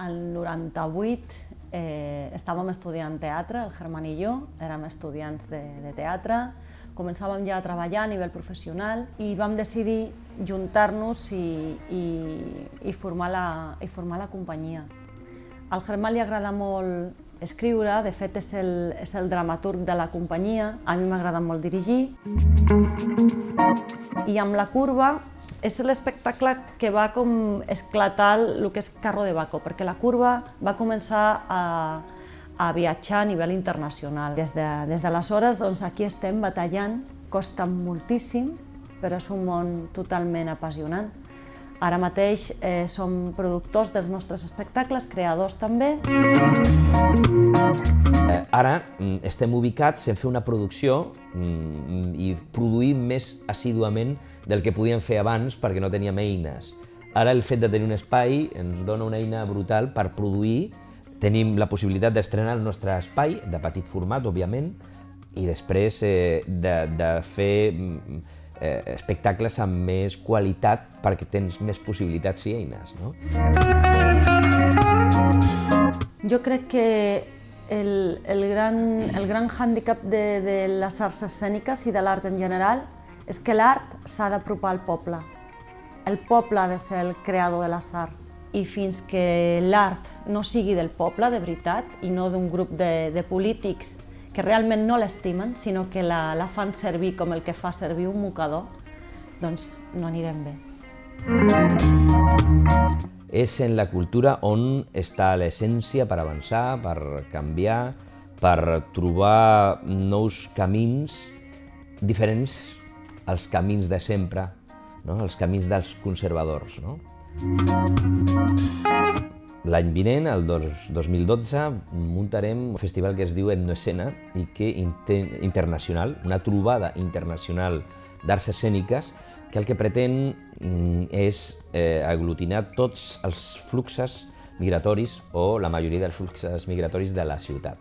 Al 98 estàvem estudiant teatre, el Germán i jo, érem estudiants de teatre, començàvem ja a treballar a nivell professional i vam decidir juntar-nos i formar la companyia. Al Germán li agrada molt escriure, de fet és el dramaturg de la companyia, a mi m'agrada molt dirigir. I amb la Curva és l'espectacle que va com esclatar el que és Carro de Bacó, perquè la Curva va començar a viatjar a nivell internacional. Des d'aleshores, doncs, aquí estem batallant, costa moltíssim, però és un món totalment apassionant. Ara mateix som productors dels nostres espectacles, creadors també. Ara estem ubicats en fer una producció i produir més assíduament del que podíem fer abans perquè no teníem eines. Ara el fet de tenir un espai ens dona una eina brutal per produir. Tenim la possibilitat d'estrenar el nostre espai, de petit format, òbviament, i després de fer espectacles amb més qualitat perquè tens més possibilitats i eines, no? Jo crec que el gran hàndicap de les arts escèniques i de l'art en general és que l'art s'ha d'apropar al poble. El poble ha de ser el creador de les arts. I fins que l'art no sigui del poble, de veritat, i no d'un grup de polítics que realment no l'estimen, sinó que la fan servir com el que fa servir un mocador, doncs no anirem bé. És en la cultura on està l'essència per avançar, per canviar, per trobar nous camins diferents als camins de sempre, no? Els camins dels conservadors, no? L'any vinent, el 2012, muntarem un festival que es diu Etnoescena i que internacional, una trobada internacional d'arts escèniques que el que pretén és aglutinar tots els fluxos migratoris o la majoria dels fluxos migratoris de la ciutat.